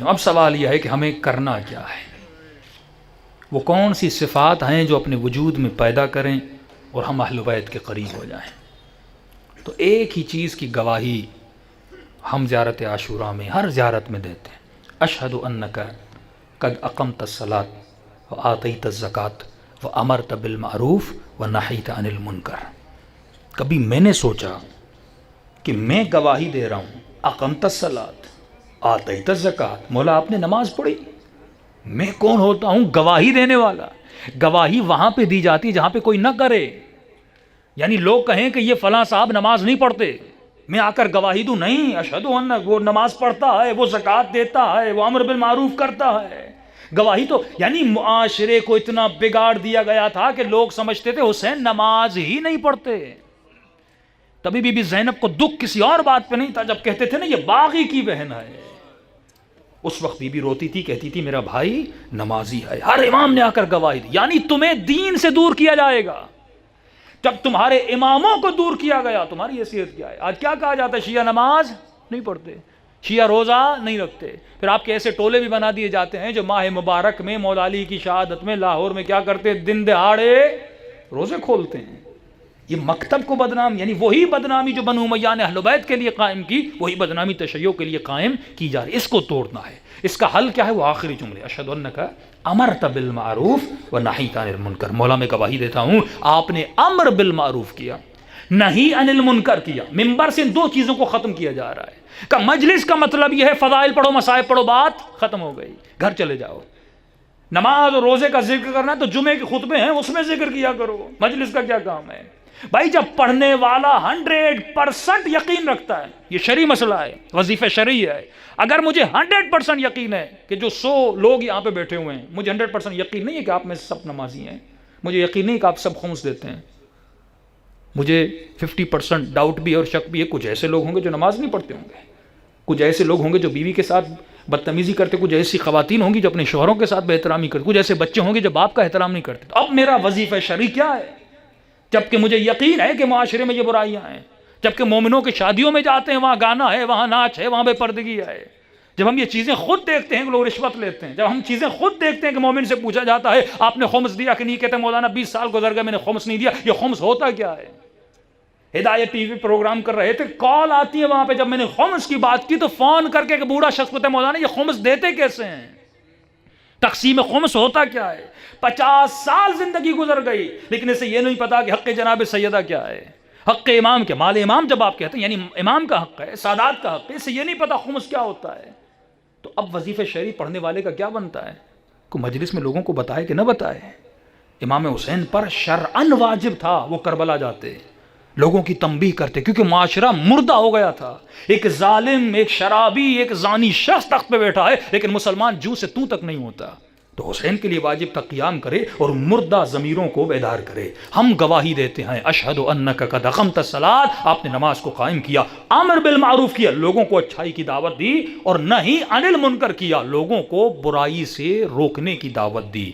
اب سوال یہ ہے کہ ہمیں کرنا کیا ہے، وہ کون سی صفات ہیں جو اپنے وجود میں پیدا کریں اور ہم اہل بیت کے قریب ہو جائیں۔ تو ایک ہی چیز کی گواہی ہم زیارت عاشوراء میں ہر زیارت میں دیتے ہیں، اشہد انک قد اقمت الصلاۃ وآتیت الزکاۃ وامرت بالمعروف ونہیت عن المنکر۔ کبھی میں نے سوچا کہ میں گواہی دے رہا ہوں، اقمت الصلاۃ آتیت الزکاۃ، مولا آپ نے نماز پڑھی، میں کون ہوتا ہوں گواہی دینے والا؟ گواہی وہاں پہ دی جاتی جہاں پہ کوئی نہ کرے، یعنی لوگ کہیں کہ یہ فلاں صاحب نماز نہیں پڑھتے، میں آ کر گواہی دوں نہیں، اشہد ان وہ نماز پڑھتا ہے، وہ زکوٰۃ دیتا ہے، وہ امر بالمعروف کرتا ہے۔ گواہی تو یعنی معاشرے کو اتنا بگاڑ دیا گیا تھا کہ لوگ سمجھتے تھے حسین نماز ہی نہیں پڑھتے۔ تبھی بی بی زینب کو دکھ کسی اور بات پہ نہیں تھا، جب کہتے تھے نا یہ باغی کی بہن ہے، اس وقت بی بی روتی تھی، کہتی تھی میرا بھائی نمازی ہے۔ ہر امام نے آ کر گواہی دی، یعنی تمہیں دین سے دور کیا جائے گا۔ جب تمہارے اماموں کو دور کیا گیا تمہاری حیثیت کیا ہے؟ آج کیا کہا جاتا ہے؟ شیعہ نماز نہیں پڑھتے، شیعہ روزہ نہیں رکھتے، پھر آپ کے ایسے ٹولے بھی بنا دیے جاتے ہیں جو ماہ مبارک میں مولا علی کی شہادت میں لاہور میں کیا کرتے ہیں، دن دہاڑے روزے کھولتے ہیں۔ یہ مکتب کو بدنام، یعنی وہی بدنامی جو بنو امیہ نے اہل بیت کے لیے قائم کی، وہی بدنامی تشیع کے لیے قائم کی جا رہی، اس کو توڑنا ہے۔ اس کا حل کیا ہے؟ وہ آخری جملے، اشہد انک امرت بالمعروف ونہیت عن المنکر، مولا میں گواہی دیتا ہوں آپ نے امر بالمعروف کیا، نہی عن المنکر کیا۔ ممبر سے ان دو چیزوں کو ختم کیا جا رہا ہے کہ مجلس کا مطلب یہ ہے فضائل پڑھو، مصائب پڑھو، بات ختم ہو گئی، گھر چلے جاؤ۔ نماز اور روزے کا ذکر کرنا ہے تو جمعے کے خطبے ہیں اس میں ذکر کیا کرو، مجلس کا کیا کام ہے؟ بھائی جب پڑھنے والا 100% یقین رکھتا ہے، یہ شرعی مسئلہ ہے، وظیفہ شرعی ہے، اگر مجھے 100% یقین ہے کہ جو 100 لوگ یہاں پہ بیٹھے ہوئے ہیں، مجھے 100% یقین نہیں ہے کہ آپ میں سب نمازی ہیں، مجھے یقین نہیں کہ آپ سب خمس دیتے ہیں، مجھے 50% ڈاؤٹ بھی اور شک بھی ہے، کچھ ایسے لوگ ہوں گے جو نماز نہیں پڑھتے ہوں گے، کچھ ایسے لوگ ہوں گے جو بیوی کے ساتھ بدتمیزی کرتے، کچھ ایسی خواتین ہوں گی جو اپنے شوہروں کے ساتھ بے احترامی کرتے، کچھ ایسے بچے ہوں گے جو باپ کا احترام نہیں کرتے۔ تو اب میرا وظیفہ شرعی کیا ہے؟ جبکہ مجھے یقین ہے کہ معاشرے میں یہ برائیاں ہیں، جبکہ مومنوں کی شادیوں میں جاتے ہیں وہاں گانا ہے، وہاں ناچ ہے، وہاں بے پردگی ہے، جب ہم یہ چیزیں خود دیکھتے ہیں کہ لوگ رشوت لیتے ہیں، جب ہم چیزیں خود دیکھتے ہیں کہ مومن سے پوچھا جاتا ہے آپ نے خمس دیا کہ نہیں، کہتے مولانا 20 سال گزر گئے میں نے خمس نہیں دیا، یہ خمس ہوتا کیا ہے؟ ہدایت ٹی وی پروگرام کر رہے تھے، کال آتی ہے وہاں پہ، جب میں نے خمس کی بات کی تو فون کر کے ایک بوڑھا شخص کہتا ہے مولانا یہ خمس دیتے کیسے ہیں، تقسیم خمس ہوتا کیا ہے؟ 50 سال زندگی گزر گئی لیکن اسے یہ نہیں پتا کہ حق جناب سیدہ کیا ہے، حق امام کیا، مال امام جب آپ کہتے ہیں یعنی امام کا حق ہے، سادات کا حق ہے، اسے یہ نہیں پتا خمس کیا ہوتا ہے۔ تو اب وظیفہ شرعی پڑھنے والے کا کیا بنتا ہے؟ کوئی مجلس میں لوگوں کو بتائے کہ نہ بتائے؟ امام حسین پر شرعاً واجب تھا وہ کربلا جاتے، لوگوں کی تنبیہ کرتے، کیونکہ معاشرہ مردہ ہو گیا تھا، ایک ظالم، ایک شرابی، ایک زانی شخص تخت پہ بیٹھا ہے لیکن مسلمان جو سے تو تک نہیں ہوتا۔ تو حسین کے لیے واجب تھا قیام کرے اور مردہ ضمیروں کو بیدار کرے۔ ہم گواہی دیتے ہیں اشہد انک قد اقمت الصلاۃ، آپ نے نماز کو قائم کیا، امر بالمعروف کیا، لوگوں کو اچھائی کی دعوت دی، اور نہی عن المنکر کیا، لوگوں کو برائی سے روکنے کی دعوت دی۔